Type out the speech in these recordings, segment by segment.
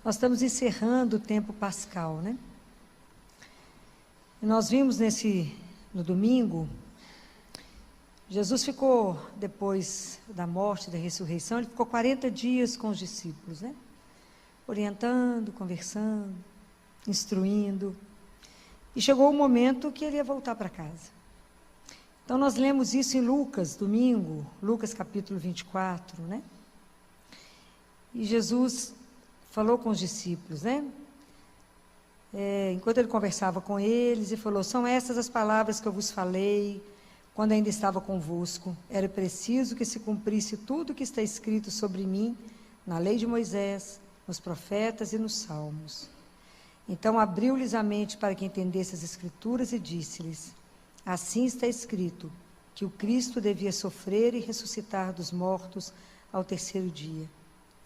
Nós estamos encerrando o tempo pascal, né? E nós vimos no domingo, Jesus ficou, depois da morte, da ressurreição, ele ficou 40 dias com os discípulos, né? Orientando, conversando, instruindo. E chegou o momento que ele ia voltar para casa. Então, nós lemos isso em Lucas, domingo, Lucas capítulo 24, né? E Jesus falou com os discípulos, né? Enquanto ele conversava com eles, e falou: são essas as palavras que eu vos falei quando ainda estava convosco. Era preciso que se cumprisse tudo o que está escrito sobre mim na lei de Moisés, nos profetas e nos salmos. Então abriu-lhes a mente para que entendesse as Escrituras e disse-lhes: assim está escrito, que o Cristo devia sofrer e ressuscitar dos mortos ao terceiro dia,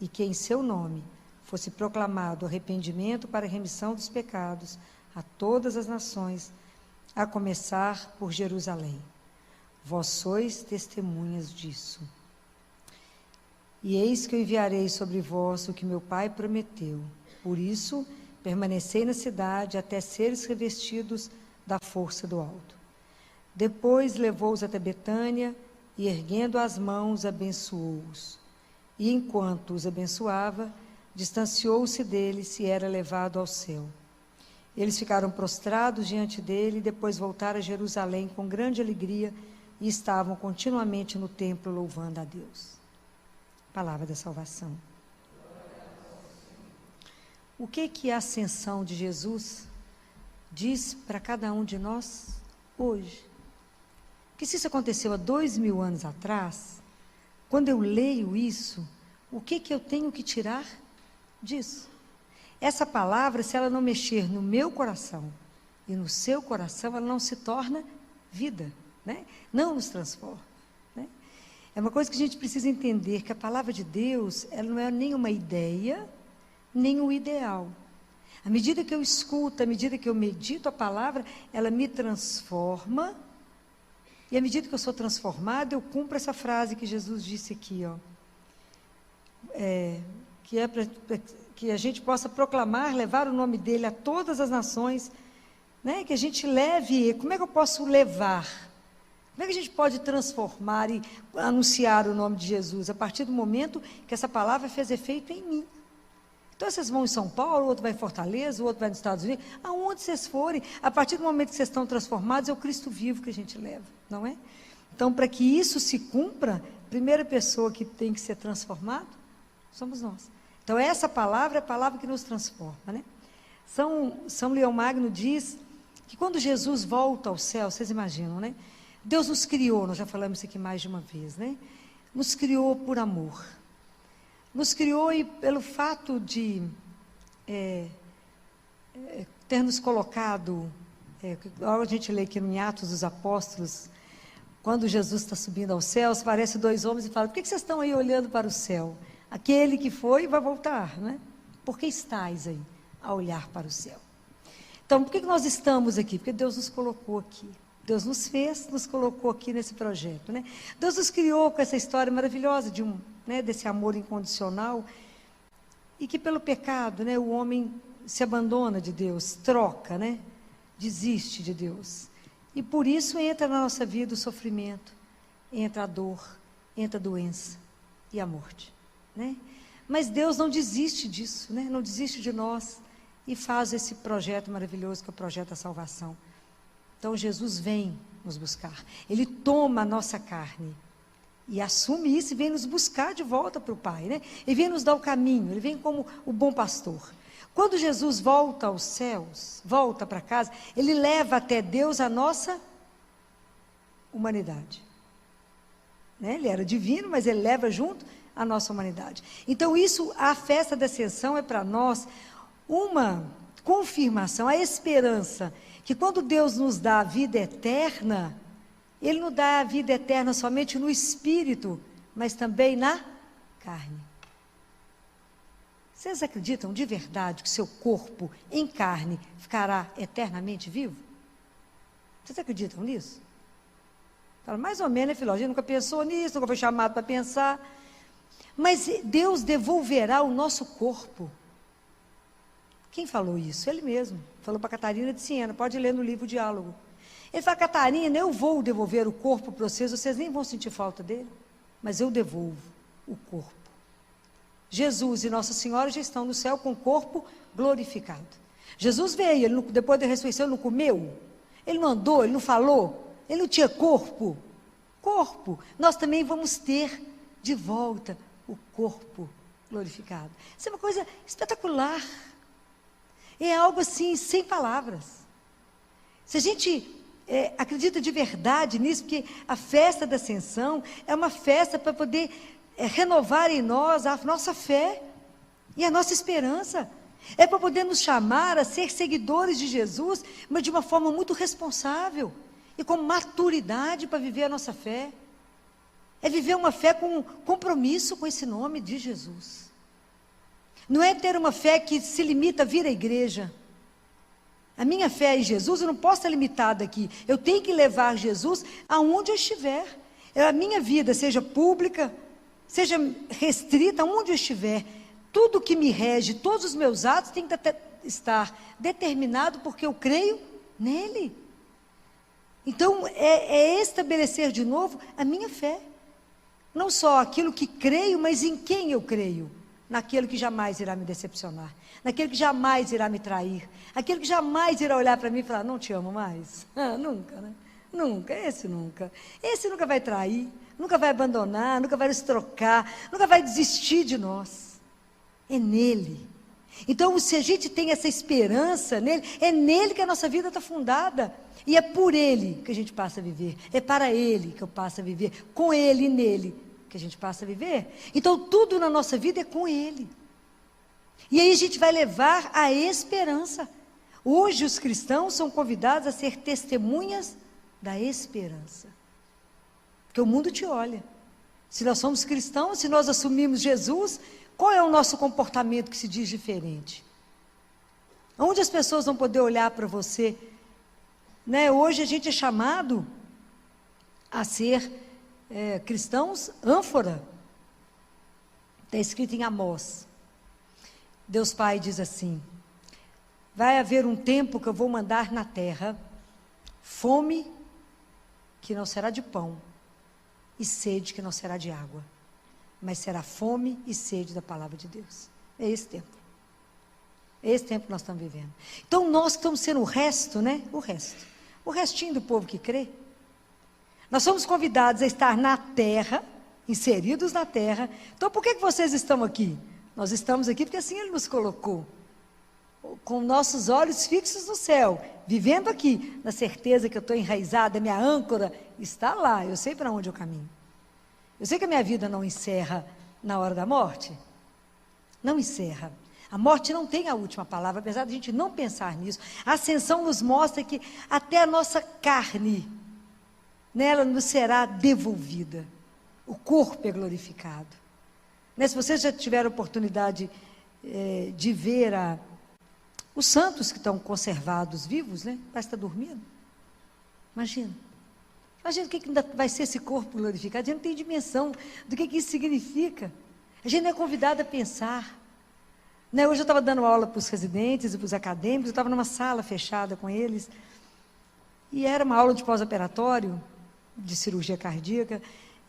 e que em seu nome fosse proclamado arrependimento para a remissão dos pecados a todas as nações, a começar por Jerusalém. Vós sois testemunhas disso. E eis que eu enviarei sobre vós o que meu Pai prometeu. Por isso, permanecei na cidade até seres revestidos da força do alto. Depois levou-os até Betânia e, erguendo as mãos, abençoou-os. E enquanto os abençoava, distanciou-se deles e era levado ao céu. Eles ficaram prostrados diante dele e depois voltaram a Jerusalém com grande alegria e estavam continuamente no templo louvando a Deus. Palavra da salvação. O que a ascensão de Jesus diz para cada um de nós hoje? Porque se isso aconteceu há 2000 anos atrás, quando eu leio isso, o que eu tenho que tirar disso? Essa palavra, se ela não mexer no meu coração e no seu coração, ela não se torna vida, né? Não nos transforma, né? É uma coisa que a gente precisa entender, que a palavra de Deus, ela não é nem uma ideia, nem um ideal. À medida que eu escuto, à medida que eu medito a palavra, ela me transforma, e à medida que eu sou transformado, eu cumpro essa frase que Jesus disse aqui, ó. Que é para que a gente possa proclamar, levar o nome dele a todas as nações, né? Que a gente leve. Como é que eu posso levar? Como é que a gente pode transformar e anunciar o nome de Jesus? A partir do momento que essa palavra fez efeito em mim. Então, vocês vão em São Paulo, o outro vai em Fortaleza, o outro vai nos Estados Unidos, aonde vocês forem, a partir do momento que vocês estão transformados, é o Cristo vivo que a gente leva, não é? Então, para que isso se cumpra, a primeira pessoa que tem que ser transformada somos nós. Então, essa palavra é a palavra que nos transforma, né? São Leão Magno diz que quando Jesus volta ao céu, vocês imaginam, né? Deus nos criou, nós já falamos isso aqui mais de uma vez, né? Nos criou por amor. Nos criou e pelo fato de ter nos colocado, a gente lê aqui no Atos dos Apóstolos, quando Jesus está subindo aos céus, aparece dois homens e fala: por que vocês estão aí olhando para o céu? Aquele que foi vai voltar, né? Por que estáis aí a olhar para o céu? Então, por que nós estamos aqui? Porque Deus nos colocou aqui. Deus nos fez, nos colocou aqui nesse projeto, né? Deus nos criou com essa história maravilhosa desse amor incondicional, e que pelo pecado, né, o homem se abandona de Deus, troca, né? Desiste de Deus. E por isso entra na nossa vida o sofrimento, entra a dor, entra a doença e a morte, né? Mas Deus não desiste disso, né? Não desiste de nós e faz esse projeto maravilhoso que é o projeto da salvação. Então Jesus vem nos buscar, Ele toma a nossa carne e assume isso e vem nos buscar de volta para o Pai, né? Ele vem nos dar o caminho, Ele vem como o bom pastor. Quando Jesus volta aos céus, volta para casa, Ele leva até Deus a nossa humanidade, né? Ele era divino, mas Ele leva junto a nossa humanidade. Então isso, a festa da ascensão é para nós uma confirmação, a esperança, que quando Deus nos dá a vida eterna, Ele não dá a vida eterna somente no espírito, mas também na carne. Vocês acreditam de verdade que seu corpo em carne ficará eternamente vivo? Vocês acreditam nisso? Fala, mais ou menos, né, filho? A gente nunca pensou nisso, nunca foi chamado para pensar. Mas Deus devolverá o nosso corpo. Quem falou isso? Ele mesmo. Falou para Catarina de Siena, pode ler no livro Diálogo. Ele fala, Catarina, eu vou devolver o corpo para vocês nem vão sentir falta dele, mas eu devolvo o corpo. Jesus e Nossa Senhora já estão no céu com o corpo glorificado. Jesus veio, ele não, depois da ressurreição, ele não comeu, ele não andou, ele não falou, ele não tinha corpo. Corpo, nós também vamos ter de volta o corpo glorificado. Isso é uma coisa espetacular. É algo assim, sem palavras. Se a gente acredita de verdade nisso, porque a festa da Ascensão é uma festa para poder renovar em nós a nossa fé e a nossa esperança. É para poder nos chamar a ser seguidores de Jesus, mas de uma forma muito responsável e com maturidade para viver a nossa fé. É viver uma fé com compromisso com esse nome de Jesus. Não é ter uma fé que se limita a vir à igreja. A minha fé em Jesus, eu não posso estar limitada aqui. Eu tenho que levar Jesus aonde eu estiver. A minha vida, seja pública, seja restrita, aonde eu estiver, tudo que me rege, todos os meus atos tem que estar determinado porque eu creio nele. Então, é estabelecer de novo a minha fé. Não só aquilo que creio, mas em quem eu creio. Naquele que jamais irá me decepcionar, naquele que jamais irá me trair, aquele que jamais irá olhar para mim e falar, não te amo mais. Nunca, né? Nunca, esse nunca. Esse nunca vai trair, nunca vai abandonar, nunca vai nos trocar, nunca vai desistir de nós. É nele. Então, se a gente tem essa esperança nele, é nele que a nossa vida está fundada. E é por ele que a gente passa a viver. É para ele que eu passo a viver. Com ele e nele que a gente passa a viver. Então, tudo na nossa vida é com ele. E aí a gente vai levar a esperança. Hoje os cristãos são convidados a ser testemunhas da esperança. Porque o mundo te olha. Se nós somos cristãos, se nós assumimos Jesus, qual é o nosso comportamento que se diz diferente? Onde as pessoas vão poder olhar para você? Né? Hoje a gente é chamado a ser cristãos ânfora. Está escrito em Amós. Deus Pai diz assim, vai haver um tempo que eu vou mandar na terra fome que não será de pão e sede que não será de água, mas será fome e sede da palavra de Deus. É esse tempo. É esse tempo que nós estamos vivendo. Então nós que estamos sendo o resto, né? O restinho do povo que crê. Nós somos convidados a estar na terra, inseridos na terra. Então por que vocês estão aqui? Nós estamos aqui porque assim Ele nos colocou. Com nossos olhos fixos no céu, vivendo aqui, na certeza que eu estou enraizada, minha âncora está lá, eu sei para onde eu caminho. Eu sei que a minha vida não encerra na hora da morte. Não encerra. A morte não tem a última palavra, apesar de a gente não pensar nisso. A ascensão nos mostra que até a nossa carne, nela nos será devolvida. O corpo é glorificado. Né? Se vocês já tiveram oportunidade de ver os santos que estão conservados vivos, né? Parece que está dormindo. Imagina o que ainda vai ser esse corpo glorificado. A gente não tem dimensão do que isso significa. A gente não é convidado a pensar. Né? Hoje eu estava dando aula para os residentes e para os acadêmicos, eu estava numa sala fechada com eles, e era uma aula de pós-operatório, de cirurgia cardíaca,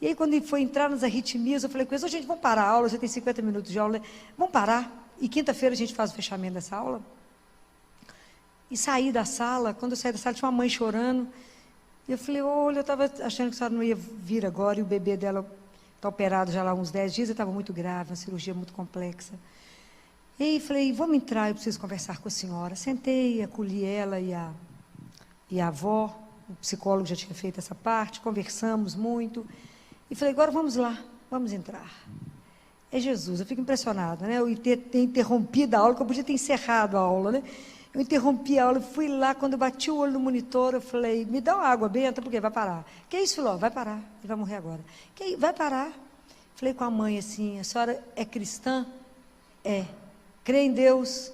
e aí quando foi entrar nas arritmias, eu falei com eles, gente, vamos parar a aula, já tem 50 minutos de aula, vamos parar, e quinta-feira a gente faz o fechamento dessa aula. E saí da sala, quando eu saí da sala tinha uma mãe chorando, e eu falei, olha, eu estava achando que a senhora não ia vir agora, e o bebê dela está operado já lá há uns 10 dias, eu estava muito grave, uma cirurgia muito complexa. E aí falei, vamos entrar, eu preciso conversar com a senhora. Sentei, acolhi ela e a avó, o psicólogo já tinha feito essa parte, conversamos muito, e falei, agora vamos lá, vamos entrar. É Jesus, eu fico impressionada, né? Eu ter interrompido a aula, que eu podia ter encerrado a aula, né? Eu interrompi a aula, fui lá, quando eu bati o olho no monitor, eu falei, me dá uma água benta, porque vai parar. Que isso, filho? Vai parar, ele vai morrer agora. Que vai parar. Falei com a mãe assim, a senhora é cristã? É. Crê em Deus?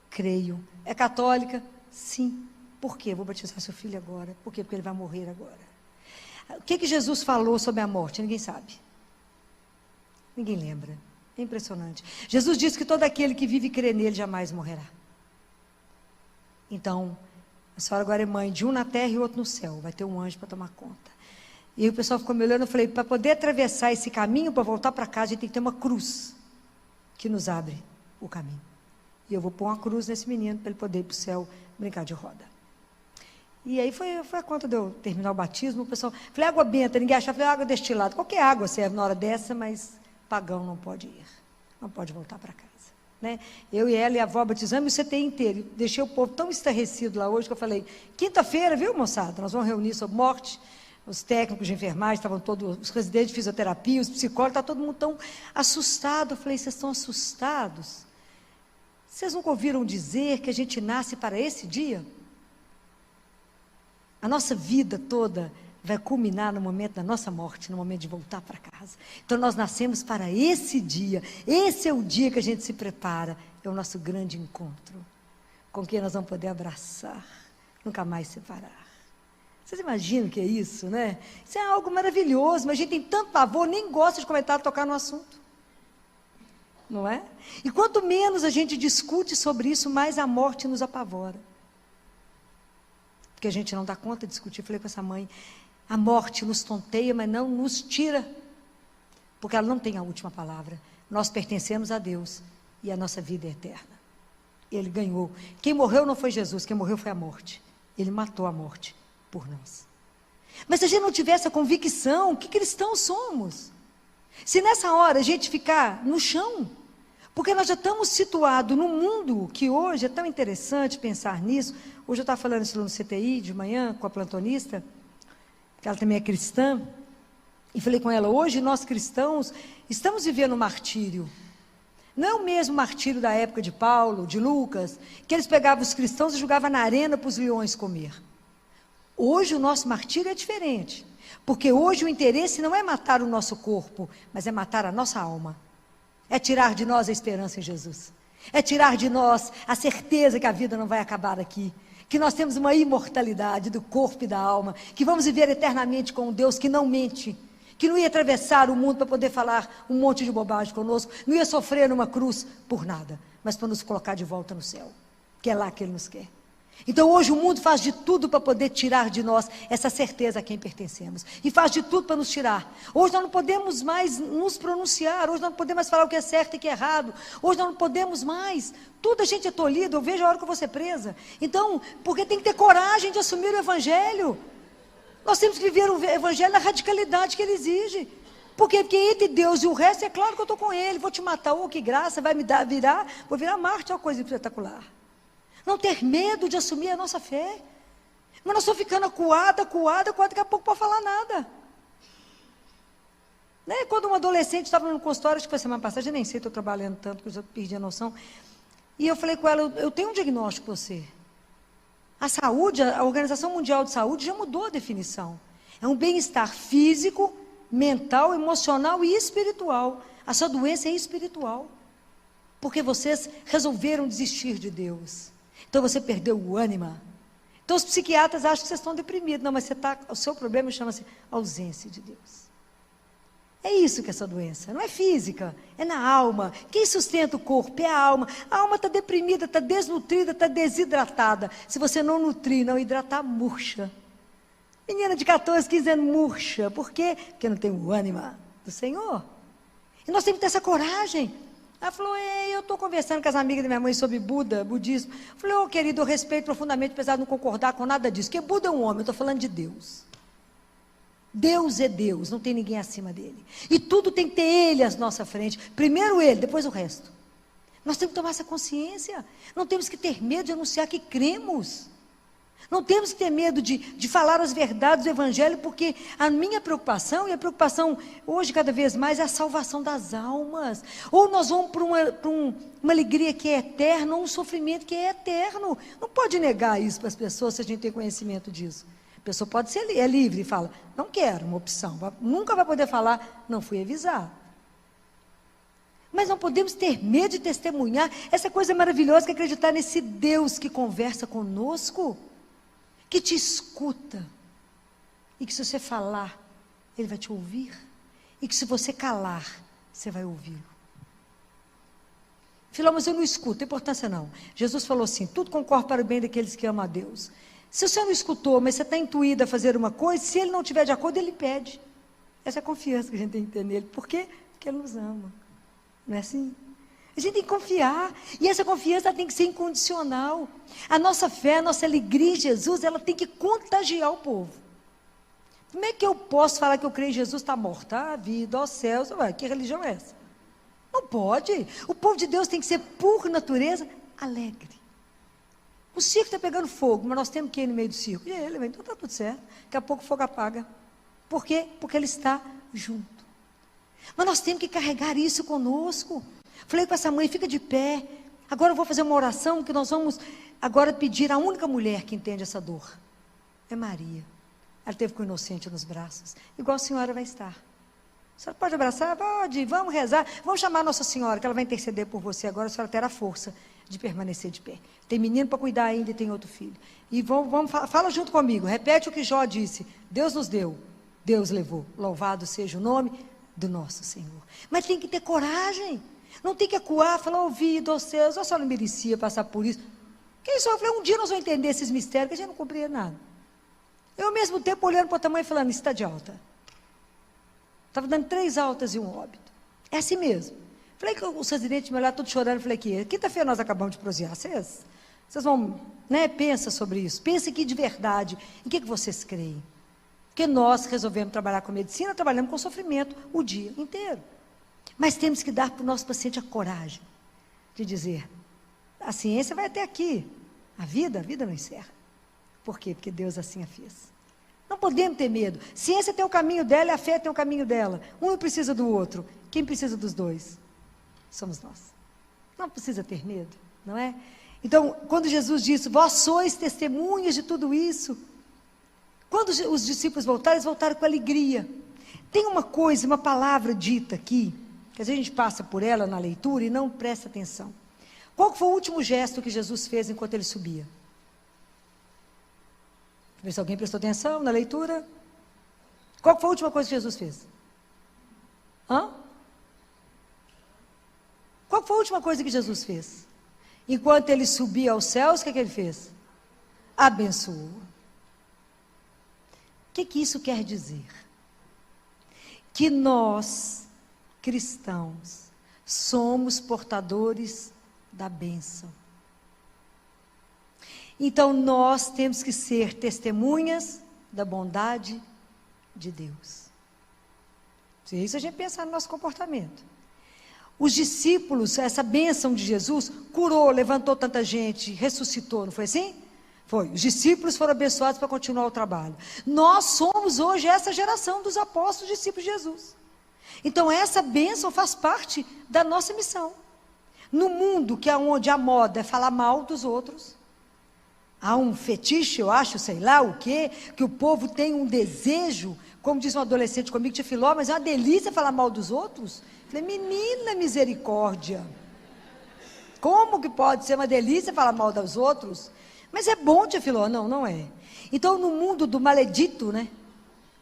Creio. É católica? Sim. Por quê? Vou batizar seu filho agora. Por quê? Porque ele vai morrer agora. O que Jesus falou sobre a morte? Ninguém sabe. Ninguém lembra. É impressionante. Jesus disse que todo aquele que vive e crê nele jamais morrerá. Então, a senhora agora é mãe de um na terra e outro no céu. Vai ter um anjo para tomar conta. E aí o pessoal ficou me olhando, eu falei, para poder atravessar esse caminho, para voltar para casa, a gente tem que ter uma cruz que nos abre o caminho. E eu vou pôr uma cruz nesse menino para ele poder ir para o céu brincar de roda. E aí foi a conta de eu terminar o batismo, o pessoal, falei, água benta, ninguém achava, falei, água destilada, qualquer água serve na hora dessa, mas pagão não pode ir, não pode voltar para casa. Né? Eu e ela e a avó batizamos e o CTI inteiro, deixei o povo tão estarrecido lá hoje, que eu falei, quinta-feira, viu, moçada, nós vamos reunir sobre morte, os técnicos de enfermagem, estavam todos, os residentes de fisioterapia, os psicólogos, está todo mundo tão assustado. Eu falei, vocês estão assustados? Vocês nunca ouviram dizer que a gente nasce para esse dia? A nossa vida toda vai culminar no momento da nossa morte, no momento de voltar para casa. Então nós nascemos para esse dia, esse é o dia que a gente se prepara, é o nosso grande encontro, com quem nós vamos poder abraçar, nunca mais separar. Vocês imaginam o que é isso, né? Isso é algo maravilhoso, mas a gente tem tanto pavor, nem gosta de comentar, tocar no assunto. Não é? E quanto menos a gente discute sobre isso, mais a morte nos apavora. Porque a gente não dá conta de discutir. Eu falei com essa mãe, a morte nos tonteia, mas não nos tira. Porque ela não tem a última palavra. Nós pertencemos a Deus e a nossa vida é eterna. Ele ganhou. Quem morreu não foi Jesus, quem morreu foi a morte. Ele matou a morte por nós. Mas se a gente não tiver essa convicção, que cristãos somos? Se nessa hora a gente ficar no chão, porque nós já estamos situados num mundo que hoje é tão interessante pensar nisso. Hoje eu estava falando isso no CTI de manhã com a plantonista, que ela também é cristã, e falei com ela, hoje nós cristãos estamos vivendo um martírio. Não é o mesmo martírio da época de Paulo, de Lucas, que eles pegavam os cristãos e jogavam na arena para os leões comer. Hoje o nosso martírio é diferente, porque hoje o interesse não é matar o nosso corpo, mas é matar a nossa alma. É tirar de nós a esperança em Jesus. É tirar de nós a certeza que a vida não vai acabar aqui. Que nós temos uma imortalidade do corpo e da alma. Que vamos viver eternamente com um Deus que não mente. Que não ia atravessar o mundo para poder falar um monte de bobagem conosco. Não ia sofrer numa cruz por nada. Mas para nos colocar de volta no céu. Que é lá que Ele nos quer. Então hoje o mundo faz de tudo para poder tirar de nós essa certeza a quem pertencemos. E faz de tudo para nos tirar. Hoje nós não podemos mais nos pronunciar. Hoje nós não podemos mais falar o que é certo e o que é errado. Hoje nós não podemos mais. Tudo a gente é tolhido. Eu vejo a hora que eu vou ser presa. Então, porque tem que ter coragem de assumir o Evangelho. Nós temos que viver o Evangelho na radicalidade que ele exige. Por quê? Porque entre Deus e o resto, é claro que eu estou com Ele. Vou te matar, oh que graça, vai me dar, vou virar Marte, é uma coisa espetacular. Não ter medo de assumir a nossa fé. Mas nós estamos ficando acuada, daqui a pouco não pode falar nada. Né? Quando um adolescente estava no consultório, acho que foi semana passada, eu nem sei, estou trabalhando tanto que eu já perdi a noção. E eu falei com ela, eu tenho um diagnóstico para você. A saúde, a Organização Mundial de Saúde já mudou a definição. É um bem-estar físico, mental, emocional e espiritual. A sua doença é espiritual. Porque vocês resolveram desistir de Deus. Então você perdeu o ânimo. Então os psiquiatras acham que vocês estão deprimidos. Não, mas o seu problema chama-se ausência de Deus. É isso que é essa doença. Não é física, é na alma. Quem sustenta o corpo é a alma. A alma está deprimida, está desnutrida, está desidratada. Se você não nutrir, não hidratar, murcha. Menina de 14, 15 anos, murcha. Por quê? Porque não tem o ânimo do Senhor. E nós temos que ter essa coragem. Ela falou, eu estou conversando com as amigas da minha mãe sobre budismo. Eu falei, querido, eu respeito profundamente, apesar de não concordar com nada disso. Porque Buda é um homem, eu estou falando de Deus. Deus é Deus, não tem ninguém acima dele. E tudo tem que ter Ele à nossa frente. Primeiro Ele, depois o resto. Nós temos que tomar essa consciência. Não temos que ter medo de anunciar que cremos. Não temos que ter medo de falar as verdades do Evangelho, porque a minha preocupação, e a preocupação hoje cada vez mais, é a salvação das almas. Ou nós vamos para uma alegria que é eterna, ou um sofrimento que é eterno. Não pode negar isso para as pessoas, se a gente tem conhecimento disso. A pessoa pode ser livre e fala, não quero uma opção. Nunca vai poder falar, não fui avisado. Mas não podemos ter medo de testemunhar essa coisa maravilhosa que é acreditar nesse Deus que conversa conosco, que te escuta, e que se você falar, Ele vai te ouvir, e que se você calar, você vai ouvi-lo. Filó, mas eu não escuto, não tem importância não. Jesus falou assim, tudo concorre para o bem daqueles que amam a Deus. Se você não escutou, mas você está intuído a fazer uma coisa, se ele não estiver de acordo, ele pede. Essa é a confiança que a gente tem que ter nele. Por quê? Porque ele nos ama. Não é assim? A gente tem que confiar. E essa confiança tem que ser incondicional. A nossa fé, a nossa alegria em Jesus, ela tem que contagiar o povo. Como é que eu posso falar que eu creio em Jesus está morto? A vida, aos céus, que religião é essa? Não pode. O povo de Deus tem que ser, por natureza, alegre. O circo está pegando fogo, mas nós temos que ir no meio do circo. E ele, então está tudo certo. Daqui a pouco o fogo apaga. Por quê? Porque ele está junto. Mas nós temos que carregar isso conosco. Falei com essa mãe, fica de pé. Agora eu vou fazer uma oração que nós vamos agora pedir à única mulher que entende essa dor. É Maria. Ela esteve com o inocente nos braços. Igual a senhora vai estar. A senhora pode abraçar? Pode, vamos rezar. Vamos chamar a Nossa Senhora, que ela vai interceder por você. Agora a senhora terá força de permanecer de pé. Tem menino para cuidar ainda e tem outro filho. E fala junto comigo. Repete o que Jó disse. Deus nos deu, Deus levou. Louvado seja o nome do nosso Senhor. Mas tem que ter coragem. Não tem que acuar, falar, ouvido aos céus. A senhora não merecia passar por isso. Quem só? Eu falei, um dia nós vamos entender esses mistérios, que a gente não compreende nada. Eu, ao mesmo tempo, olhando para o tamanho e falando, isso está de alta. Estava dando 3 altas e um óbito. É assim mesmo. Falei que os residentes me olharam todos chorando. Falei que quinta-feira nós acabamos de prosear. Vocês vão, né? Pensa sobre isso. Pensa aqui de verdade. Em que vocês creem? Porque nós resolvemos trabalhar com medicina, trabalhamos com sofrimento o dia inteiro. Mas temos que dar para o nosso paciente a coragem de dizer, a ciência vai até aqui. A vida não encerra. Por quê? Porque Deus assim a fez. Não podemos ter medo. Ciência tem o caminho dela e a fé tem o caminho dela. Um não precisa do outro. Quem precisa dos dois? Somos nós. Não precisa ter medo, não é? Então, quando Jesus disse, vós sois testemunhas de tudo isso. Quando os discípulos voltaram, eles voltaram com alegria. Tem uma coisa, uma palavra dita aqui, que às vezes a gente passa por ela na leitura e não presta atenção. Qual foi o último gesto que Jesus fez enquanto ele subia? Ver se alguém prestou atenção na leitura. Qual foi a última coisa que Jesus fez? Qual foi a última coisa que Jesus fez? Enquanto ele subia aos céus, o que ele fez? Abençoou. O que isso quer dizer? Que nós, cristãos, somos portadores da bênção. Então nós temos que ser testemunhas da bondade de Deus. Se isso a gente pensar no nosso comportamento. Os discípulos, essa bênção de Jesus, curou, levantou tanta gente, ressuscitou, não foi assim? Foi. Os discípulos foram abençoados para continuar o trabalho. Nós somos hoje essa geração dos apóstolos, discípulos de Jesus. Então essa bênção faz parte da nossa missão. No mundo que é onde a moda é falar mal dos outros, há um fetiche, eu acho, sei lá o quê, que o povo tem um desejo, como diz um adolescente comigo, tia Filó, mas é uma delícia falar mal dos outros. Falei, menina misericórdia, como que pode ser uma delícia falar mal dos outros? Mas é bom, tia Filó. Não, não é. Então, no mundo do maledito, né,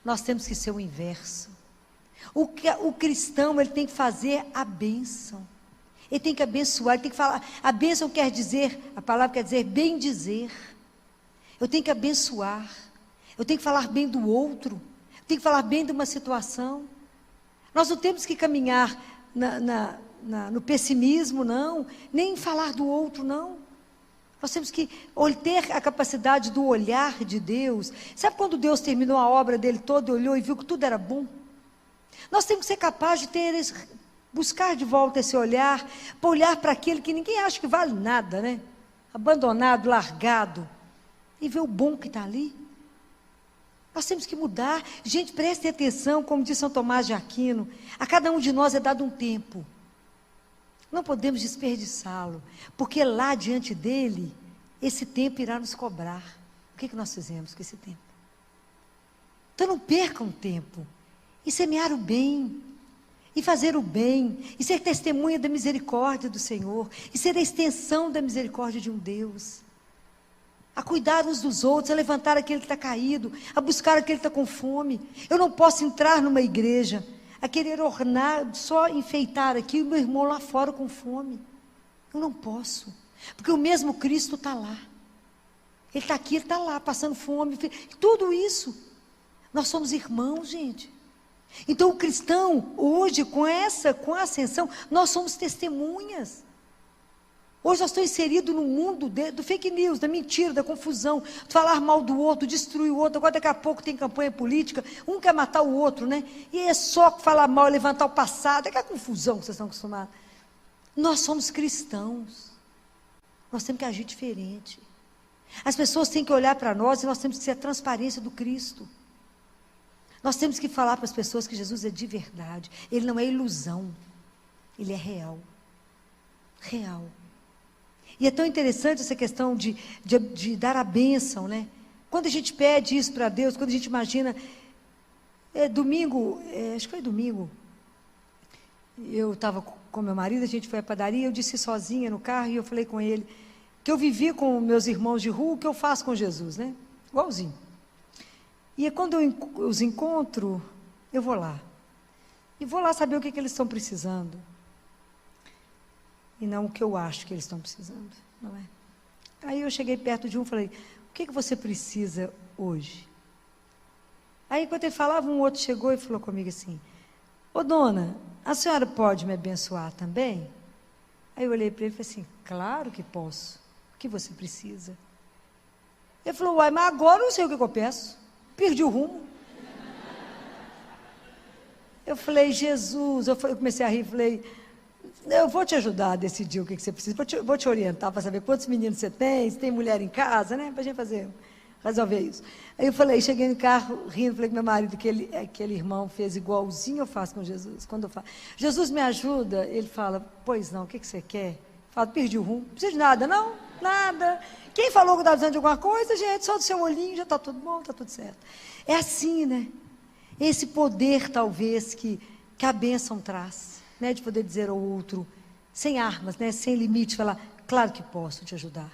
nós temos que ser o inverso. O cristão, ele tem que fazer a bênção. Ele tem que abençoar, ele tem que falar. A bênção quer dizer, a palavra quer dizer bem dizer. Eu tenho que abençoar. Eu tenho que falar bem do outro. Eu tenho que falar bem de uma situação. Nós não temos que caminhar no pessimismo, não. Nem falar do outro, não. Nós temos que ter a capacidade do olhar de Deus. Sabe quando Deus terminou a obra dele toda, olhou e viu que tudo era bom? Nós temos que ser capazes de buscar de volta esse olhar, para olhar para aquele que ninguém acha que vale nada, né? Abandonado, largado, e ver o bom que está ali. Nós temos que mudar. Gente, prestem atenção, como diz São Tomás de Aquino, a cada um de nós é dado um tempo. Não podemos desperdiçá-lo, porque lá diante dele, esse tempo irá nos cobrar. O que nós fizemos com esse tempo? Então não percam tempo, e semear o bem, e fazer o bem, e ser testemunha da misericórdia do Senhor, e ser a extensão da misericórdia de um Deus, a cuidar uns dos outros, a levantar aquele que está caído, a buscar aquele que está com fome. Eu não posso entrar numa igreja, a querer ornar, só enfeitar aqui, o meu irmão lá fora com fome. Eu não posso, porque o mesmo Cristo está lá. Ele está aqui, ele está lá, passando fome, tudo isso. Nós somos irmãos, gente. Então o cristão, hoje, com a ascensão, nós somos testemunhas. Hoje nós estamos inseridos no mundo do fake news, da mentira, da confusão, de falar mal do outro, destruir o outro. Agora daqui a pouco tem campanha política, um quer matar o outro, né? E é só falar mal, levantar o passado, é aquela confusão que vocês estão acostumados. Nós somos cristãos, nós temos que agir diferente. As pessoas têm que olhar para nós e nós temos que ser a transparência do Cristo. Nós temos que falar para as pessoas que Jesus é de verdade, Ele não é ilusão, Ele é real. Real. E é tão interessante essa questão de dar a bênção, né? Quando a gente pede isso para Deus, quando a gente imagina, acho que foi domingo, eu estava com meu marido, a gente foi à padaria, eu disse sozinha no carro, e eu falei com ele, que eu vivi com meus irmãos de rua, o que eu faço com Jesus, né? Igualzinho. E quando eu os encontro, eu vou lá. E vou lá saber o que eles estão precisando. E não o que eu acho que eles estão precisando, não é? Aí eu cheguei perto de um e falei, o que você precisa hoje? Aí enquanto ele falava, um outro chegou e falou comigo assim, ô dona, a senhora pode me abençoar também? Aí eu olhei para ele e falei assim, claro que posso, o que você precisa? Ele falou, uai, mas agora eu não sei o que eu peço, perdi o rumo. Eu falei, Jesus, eu comecei a rir, falei, eu vou te ajudar a decidir o que você precisa, vou te orientar para saber quantos meninos você tem, se tem mulher em casa, né, para a gente resolver isso. Aí eu falei, cheguei no carro, rindo, falei com meu marido, que aquele irmão fez igualzinho eu faço com Jesus. Quando eu falo, Jesus me ajuda, ele fala, pois não, o que você quer? Eu falo, perdi o rumo, não precisa de nada, não, nada. Quem falou que estava precisando de alguma coisa, gente, só do seu olhinho, já está tudo bom, está tudo certo. É assim, né? Esse poder, talvez, que a bênção traz. Né, de poder dizer ao outro, sem armas, né, sem limite, falar, claro que posso te ajudar.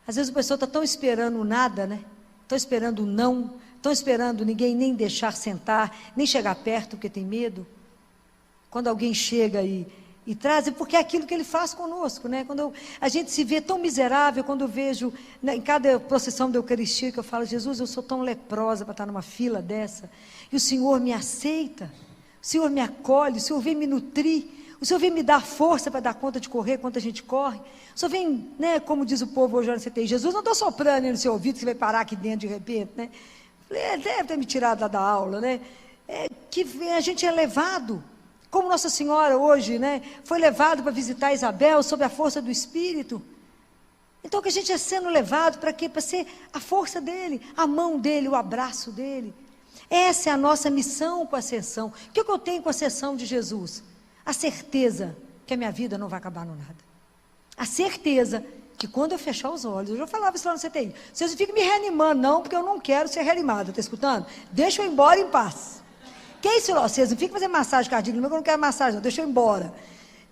Às vezes a pessoa está tão esperando nada, né? Estão esperando não, estão esperando ninguém nem deixar sentar, nem chegar perto porque tem medo. Quando alguém chega e traz, é porque é aquilo que ele faz conosco, né? Quando a gente se vê tão miserável, quando eu vejo, né, em cada procissão da Eucaristia, que eu falo, Jesus, eu sou tão leprosa para estar numa fila dessa, e o Senhor me aceita. O Senhor me acolhe, o Senhor vem me nutrir, o Senhor vem me dar força para dar conta de correr quanto a gente corre. O Senhor vem, né, como diz o povo hoje na CTI, Jesus não está soprando no seu ouvido que você vai parar aqui dentro de repente, né? Deve ter me tirado lá da aula, né? Que a gente é levado, como Nossa Senhora hoje, né, foi levado para visitar Isabel sob a força do Espírito. Então que a gente é sendo levado para quê? Para ser a força dele, a mão dele, o abraço dele. Essa é a nossa missão com a ascensão. O que eu tenho com a ascensão de Jesus? A certeza que a minha vida não vai acabar no nada. A certeza que quando eu fechar os olhos, eu já falava isso lá no CTI, vocês não ficam me reanimando não, porque eu não quero ser reanimada, está escutando? Deixa eu ir embora em paz. Que é isso, vocês não ficam fazendo massagem cardíaca, eu não quero massagem não, deixa eu ir embora.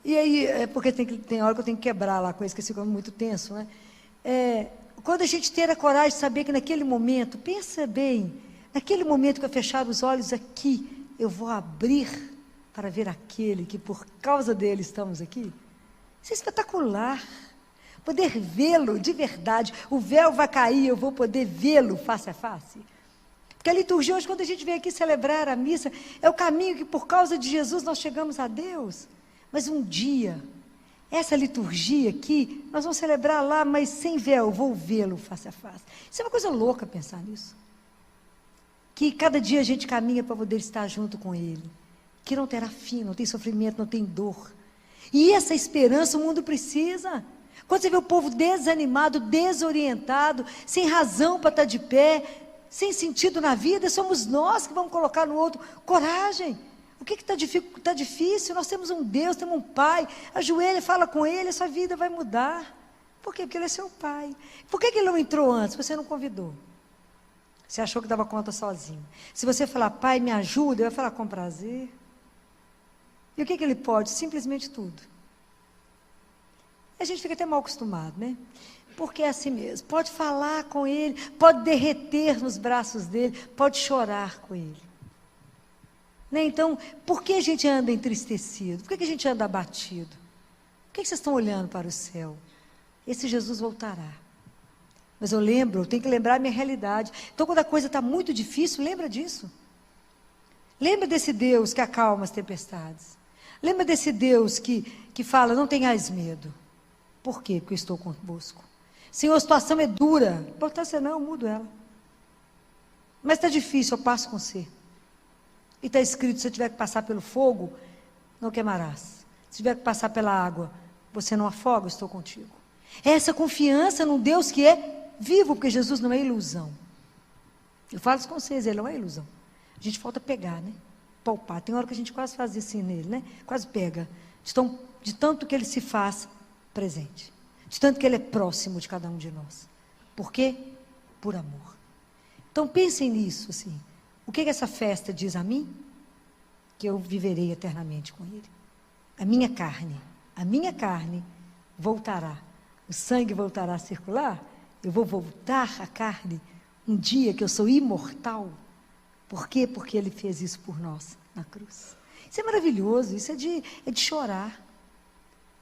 E aí, porque tem hora que eu tenho que quebrar lá com isso, que fica muito tenso, né? Quando a gente ter a coragem de saber que naquele momento, pensa bem, naquele momento que eu fechar os olhos aqui, eu vou abrir para ver aquele que por causa dele estamos aqui. Isso é espetacular. Poder vê-lo de verdade. O véu vai cair, eu vou poder vê-lo face a face. Porque a liturgia hoje, quando a gente vem aqui celebrar a missa, é o caminho que por causa de Jesus nós chegamos a Deus. Mas um dia, essa liturgia aqui, nós vamos celebrar lá, mas sem véu, eu vou vê-lo face a face. Isso é uma coisa louca pensar nisso. Que cada dia a gente caminha para poder estar junto com Ele, que não terá fim, não tem sofrimento, não tem dor. E essa esperança o mundo precisa. Quando você vê o povo desanimado, desorientado, sem razão para estar de pé, sem sentido na vida, somos nós que vamos colocar no outro coragem. O que está difícil? Nós temos um Deus, temos um Pai, ajoelha, fala com Ele, a sua vida vai mudar. Por quê? Porque Ele é seu Pai. Por que Ele não entrou antes? Você não convidou. Você achou que dava conta sozinho. Se você falar, Pai, me ajuda, Ele vai falar com prazer. E o que Ele pode? Simplesmente tudo. A gente fica até mal acostumado, né? Porque é assim mesmo. Pode falar com Ele, pode derreter nos braços dEle, pode chorar com Ele. Né? Então, por que a gente anda entristecido? Por que a gente anda abatido? Por que vocês estão olhando para o céu? Esse Jesus voltará. Mas eu tenho que lembrar a minha realidade. Então, quando a coisa está muito difícil, lembra disso. Lembra desse Deus que acalma as tempestades. Lembra desse Deus que fala, não tenhais medo. Por quê? Porque eu estou convosco. Senhor, a situação é dura. A importância não, eu mudo ela. Mas está difícil, eu passo com você. E está escrito, se eu tiver que passar pelo fogo, não queimarás. Se tiver que passar pela água, você não afoga, eu estou contigo. É essa confiança num Deus que é vivo, porque Jesus não é ilusão. Eu falo isso com vocês, ele não é ilusão. A gente falta pegar, né? Palpar. Tem hora que a gente quase faz assim nele, né? Quase pega. De tanto que ele se faz presente. De tanto que ele é próximo de cada um de nós. Por quê? Por amor. Então pensem nisso, assim. O que essa festa diz a mim? Que eu viverei eternamente com ele. A minha carne voltará. O sangue voltará a circular. Eu vou voltar à carne um dia que eu sou imortal. Por quê? Porque ele fez isso por nós na cruz. Isso é maravilhoso, isso é de chorar,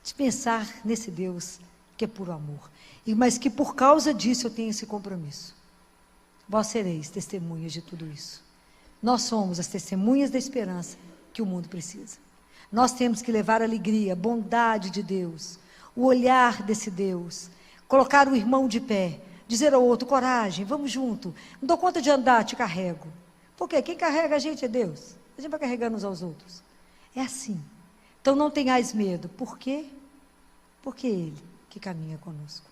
de pensar nesse Deus que é puro amor. Mas que por causa disso eu tenho esse compromisso. Vós sereis testemunhas de tudo isso. Nós somos as testemunhas da esperança que o mundo precisa. Nós temos que levar a alegria, a bondade de Deus, o olhar desse Deus, colocar o irmão de pé, dizer ao outro, coragem, vamos junto, não dou conta de andar, te carrego. Por quê? Quem carrega a gente é Deus. A gente vai carregando uns aos outros. É assim. Então não tenhais medo. Por quê? Porque Ele que caminha conosco.